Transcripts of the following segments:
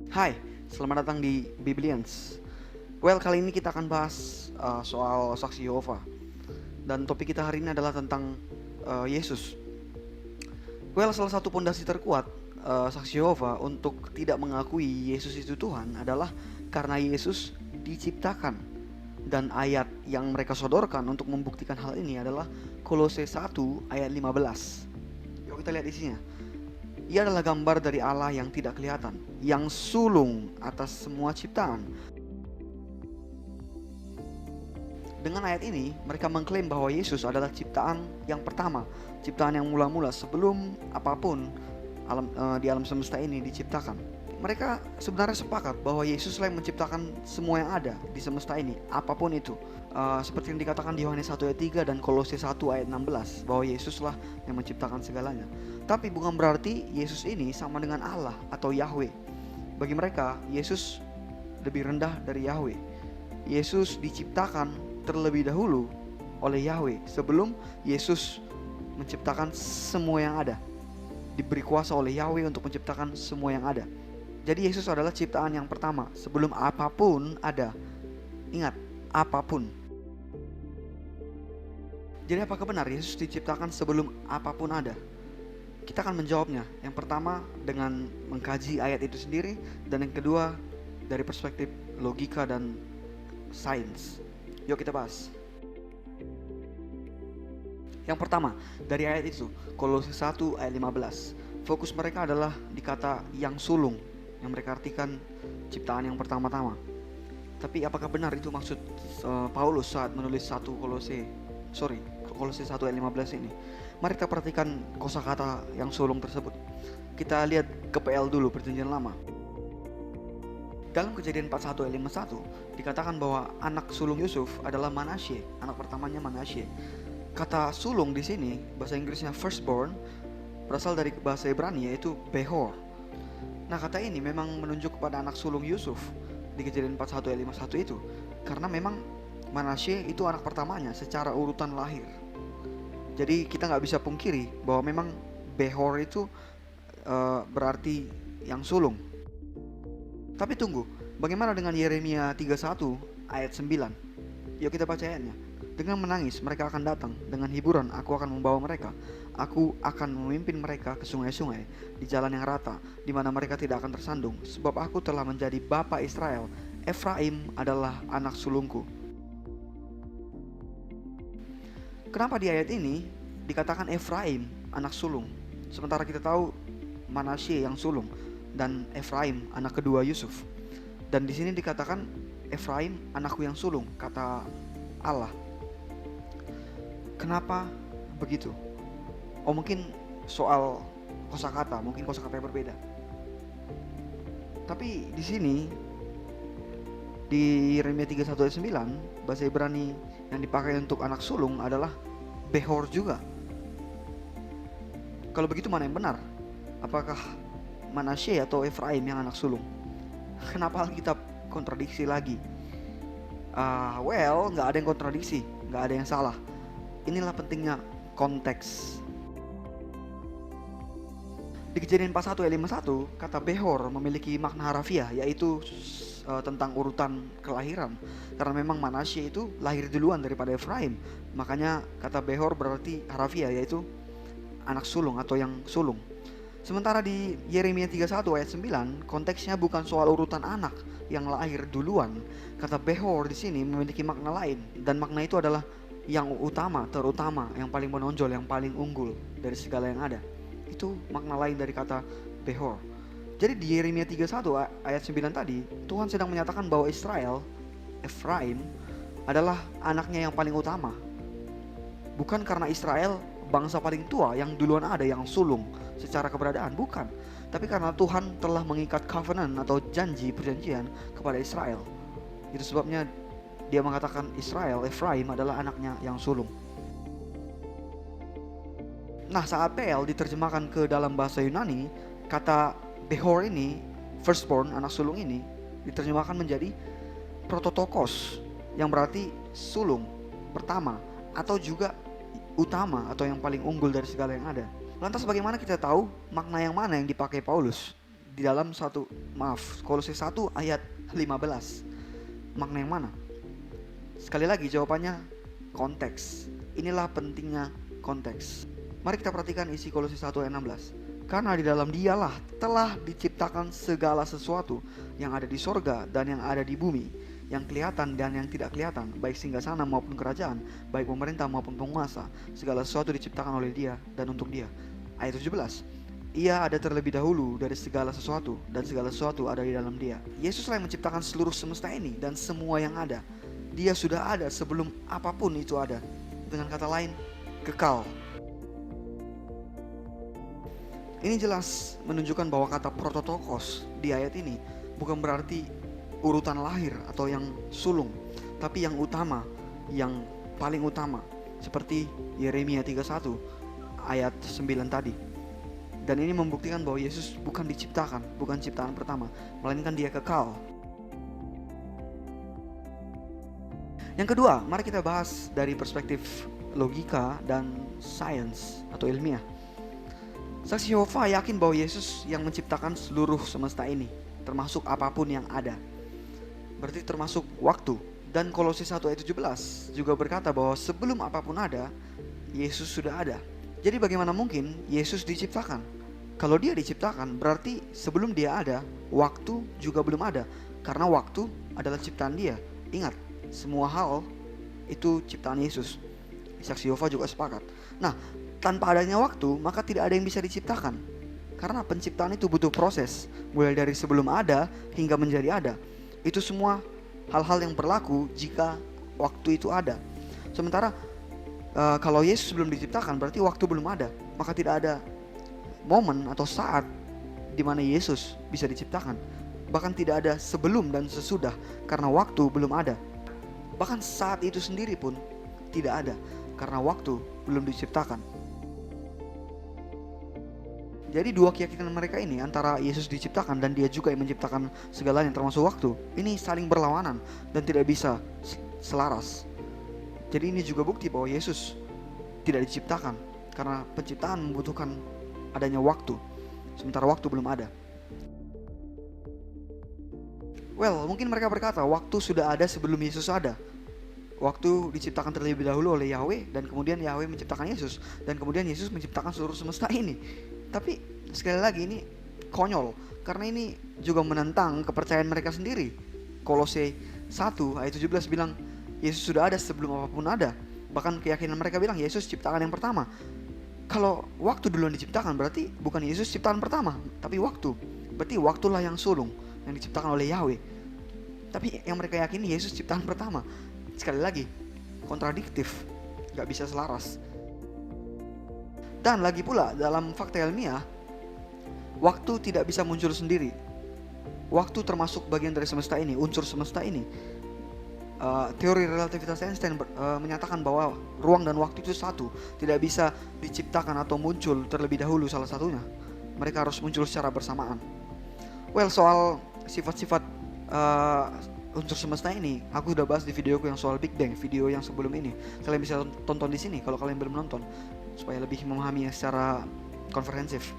Hai, selamat datang di Biblians. Kali ini kita akan bahas soal saksi Yehova. Dan topik kita hari ini adalah tentang Yesus. Salah satu pondasi terkuat saksi Yehova untuk tidak mengakui Yesus itu Tuhan adalah karena Yesus diciptakan. Dan ayat yang mereka sodorkan untuk membuktikan hal ini adalah Kolose 1 ayat 15. Yuk kita lihat isinya. Ia adalah gambar dari Allah yang tidak kelihatan, yang sulung atas semua ciptaan. Dengan ayat ini, mereka mengklaim bahwa Yesus adalah ciptaan yang pertama, ciptaan yang mula-mula sebelum apapun di alam semesta ini diciptakan. Mereka sebenarnya sepakat bahwa Yesuslah yang menciptakan semua yang ada di semesta ini, apapun itu. Seperti yang dikatakan di Yohanes 1 ayat 3 dan Kolose 1 ayat 16, bahwa Yesuslah yang menciptakan segalanya. Tapi bukan berarti Yesus ini sama dengan Allah atau Yahweh. Bagi mereka, Yesus lebih rendah dari Yahweh. Yesus diciptakan terlebih dahulu oleh Yahweh sebelum Yesus menciptakan semua yang ada. Diberi kuasa oleh Yahweh untuk menciptakan semua yang ada. Jadi Yesus adalah ciptaan yang pertama sebelum apapun ada. Ingat, apapun. Jadi apakah benar Yesus diciptakan sebelum apapun ada? Kita akan menjawabnya. Yang pertama dengan mengkaji ayat itu sendiri, dan yang kedua dari perspektif logika dan sains. Yuk kita bahas. Yang pertama, dari ayat itu, Kolose 1 ayat 15. Fokus mereka adalah di kata yang sulung, yang mereka artikan ciptaan yang pertama-tama. Tapi apakah benar itu maksud Paulus saat menulis Kolose 1 ayat 15 ini? Mari kita perhatikan kosakata yang sulung tersebut. Kita lihat ke PL dulu, Perjanjian Lama. Dalam Kejadian 41 ayat 51 dikatakan bahwa anak sulung Yusuf adalah Manasye, anak pertamanya Manasye. Kata sulung di sini bahasa Inggrisnya firstborn, berasal dari bahasa Ibrani yaitu Behor. Nah, kata ini memang menunjuk kepada anak sulung Yusuf di Kejadian 41 ayat 51 itu, karena memang Manasye itu anak pertamanya secara urutan lahir. Jadi kita nggak bisa pungkiri bahwa memang Behor itu berarti yang sulung. Tapi tunggu, bagaimana dengan Yeremia 31 ayat 9? Yuk kita baca ayatnya. Dengan menangis mereka akan datang, dengan hiburan aku akan membawa mereka. Aku akan memimpin mereka ke sungai-sungai, di jalan yang rata, di mana mereka tidak akan tersandung. Sebab aku telah menjadi bapa Israel, Efraim adalah anak sulungku. Kenapa di ayat ini dikatakan Efraim anak sulung, sementara kita tahu Manasye yang sulung dan Efraim anak kedua Yusuf? Dan di sini dikatakan Efraim anakku yang sulung, kata Allah. Kenapa begitu? Oh, mungkin soal kosakata, mungkin kosakata yang berbeda. Tapi di sini di Yeremia 31 ayat 9, bahasa Ibrani yang dipakai untuk anak sulung adalah Behor juga. Kalau begitu mana yang benar? Apakah Manasye atau Efraim yang anak sulung? Kenapa Alkitab kontradiksi lagi? Nggak ada yang kontradiksi, nggak ada yang salah. Inilah pentingnya konteks. Di Kejadian 41 ayat 51, kata Behor memiliki makna harafiah, yaitu tentang urutan kelahiran. Karena memang Manasye itu lahir duluan daripada Efraim, makanya kata Behor berarti harafiah, yaitu anak sulung atau yang sulung. Sementara di Yeremia 31 ayat 9, konteksnya bukan soal urutan anak yang lahir duluan. Kata Behor di sini memiliki makna lain, dan makna itu adalah yang utama, terutama, yang paling menonjol, yang paling unggul dari segala yang ada. Itu makna lain dari kata Behor. Jadi di Yeremia 31 ayat 9 tadi, Tuhan sedang menyatakan bahwa Efraim adalah anaknya yang paling utama. Bukan karena Israel bangsa paling tua yang duluan ada, yang sulung secara keberadaan, bukan. Tapi karena Tuhan telah mengikat covenant atau perjanjian kepada Israel. Itu sebabnya dia mengatakan Efraim adalah anaknya yang sulung. Nah, saat PL diterjemahkan ke dalam bahasa Yunani, kata Behor ini, firstborn, anak sulung ini, diterjemahkan menjadi prototokos, yang berarti sulung, pertama, atau juga utama, atau yang paling unggul dari segala yang ada. Lantas bagaimana kita tahu makna yang mana yang dipakai Paulus di dalam Kolose 1 ayat 15. Makna yang mana? Sekali lagi jawabannya konteks. Inilah pentingnya konteks. Mari kita perhatikan isi Kolose 1 ayat 16. Karena di dalam Dialah telah diciptakan segala sesuatu yang ada di sorga dan yang ada di bumi, yang kelihatan dan yang tidak kelihatan, baik singgasana maupun kerajaan, baik pemerintah maupun penguasa. Segala sesuatu diciptakan oleh Dia dan untuk Dia. Ayat 17. Ia ada terlebih dahulu dari segala sesuatu, dan segala sesuatu ada di dalam Dia. Yesuslah yang menciptakan seluruh semesta ini dan semua yang ada. Dia sudah ada sebelum apapun itu ada. Dengan kata lain, kekal. Ini jelas menunjukkan bahwa kata prototokos di ayat ini bukan berarti urutan lahir atau yang sulung, tapi yang utama, yang paling utama, seperti Yeremia 31 ayat 9 tadi. Dan ini membuktikan bahwa Yesus bukan diciptakan, bukan ciptaan pertama, melainkan Dia kekal. Yang kedua, mari kita bahas dari perspektif logika dan sains atau ilmiah. Saksi Yehova yakin bahwa Yesus yang menciptakan seluruh semesta ini, termasuk apapun yang ada. Berarti termasuk waktu. Dan Kolose 1 ayat 17 juga berkata bahwa sebelum apapun ada, Yesus sudah ada. Jadi bagaimana mungkin Yesus diciptakan? Kalau Dia diciptakan, berarti sebelum Dia ada, waktu juga belum ada. Karena waktu adalah ciptaan Dia. Ingat, semua hal itu ciptaan Yesus. Saksi Yehova juga sepakat. Nah, tanpa adanya waktu, maka tidak ada yang bisa diciptakan. Karena penciptaan itu butuh proses, mulai dari sebelum ada hingga menjadi ada. Itu semua hal-hal yang berlaku jika waktu itu ada. Sementara kalau Yesus belum diciptakan, berarti waktu belum ada. Maka tidak ada momen atau saat di mana Yesus bisa diciptakan. Bahkan tidak ada sebelum dan sesudah, karena waktu belum ada. Bahkan saat itu sendiri pun tidak ada, karena waktu belum diciptakan. Jadi dua keyakinan mereka ini, antara Yesus diciptakan dan Dia juga yang menciptakan segalanya termasuk waktu, ini saling berlawanan dan tidak bisa selaras. Jadi ini juga bukti bahwa Yesus tidak diciptakan, karena penciptaan membutuhkan adanya waktu, sementara waktu belum ada. Mungkin mereka berkata waktu sudah ada sebelum Yesus ada. Waktu diciptakan terlebih dahulu oleh Yahweh, dan kemudian Yahweh menciptakan Yesus, dan kemudian Yesus menciptakan seluruh semesta ini. Tapi sekali lagi ini konyol, karena ini juga menentang kepercayaan mereka sendiri. Kolose 1 ayat 17 bilang Yesus sudah ada sebelum apapun ada. Bahkan keyakinan mereka bilang Yesus ciptaan yang pertama. Kalau waktu duluan diciptakan, berarti bukan Yesus ciptaan pertama, tapi waktu. Berarti waktulah yang sulung, yang diciptakan oleh Yahweh. Tapi yang mereka yakini Yesus ciptaan pertama. Sekali lagi, kontradiktif, gak bisa selaras. Dan lagi pula dalam fakta ilmiah, waktu tidak bisa muncul sendiri. Waktu termasuk bagian dari semesta ini, unsur semesta ini. Teori relativitas Einstein menyatakan bahwa ruang dan waktu itu satu, tidak bisa diciptakan atau muncul terlebih dahulu salah satunya. Mereka harus muncul secara bersamaan. Soal sifat-sifat unsur semesta ini, aku udah bahas di videoku yang soal Big Bang, video yang sebelum ini. Kalian bisa tonton di sini kalau kalian belum nonton, supaya lebih memahami secara komprehensif.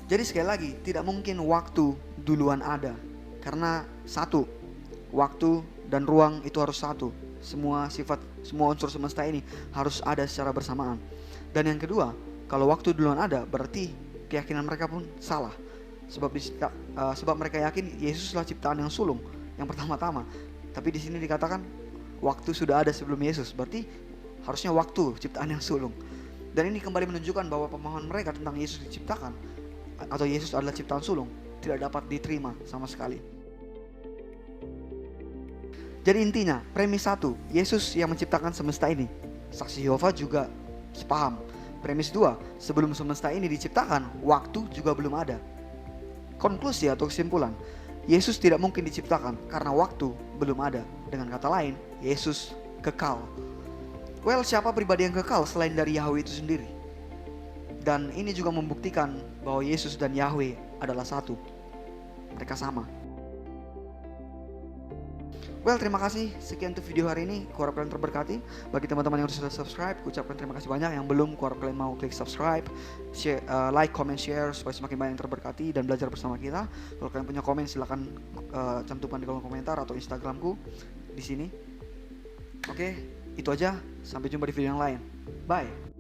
Jadi sekali lagi, tidak mungkin waktu duluan ada, karena satu, waktu dan ruang itu harus satu. Semua unsur semesta ini harus ada secara bersamaan. Dan yang kedua, kalau waktu duluan ada, berarti keyakinan mereka pun salah. Sebab mereka yakin Yesuslah ciptaan yang sulung, yang pertama-tama. Tapi di sini dikatakan waktu sudah ada sebelum Yesus, berarti harusnya waktu ciptaan yang sulung. Dan ini kembali menunjukkan bahwa pemahaman mereka tentang Yesus diciptakan atau Yesus adalah ciptaan sulung tidak dapat diterima sama sekali. Jadi intinya, premis 1, Yesus yang menciptakan semesta ini. Saksi Yehova juga sepaham. Premis 2, sebelum semesta ini diciptakan, waktu juga belum ada. Konklusi atau kesimpulan, Yesus tidak mungkin diciptakan karena waktu belum ada. Dengan kata lain, Yesus kekal. Siapa pribadi yang kekal selain dari Yahweh itu sendiri? Dan ini juga membuktikan bahwa Yesus dan Yahweh adalah satu. Mereka sama. Well, terima kasih. Sekian untuk video hari ini. Kuharap kalian terberkati. Bagi teman-teman yang sudah subscribe, ucapkan terima kasih banyak. Yang belum, kuharap kalian mau klik subscribe, share, like, comment, share, supaya semakin banyak yang terberkati dan belajar bersama kita. Kalau kalian punya komen, silahkan cantumkan di kolom komentar atau Instagramku di sini. Oke, itu aja. Sampai jumpa di video yang lain. Bye.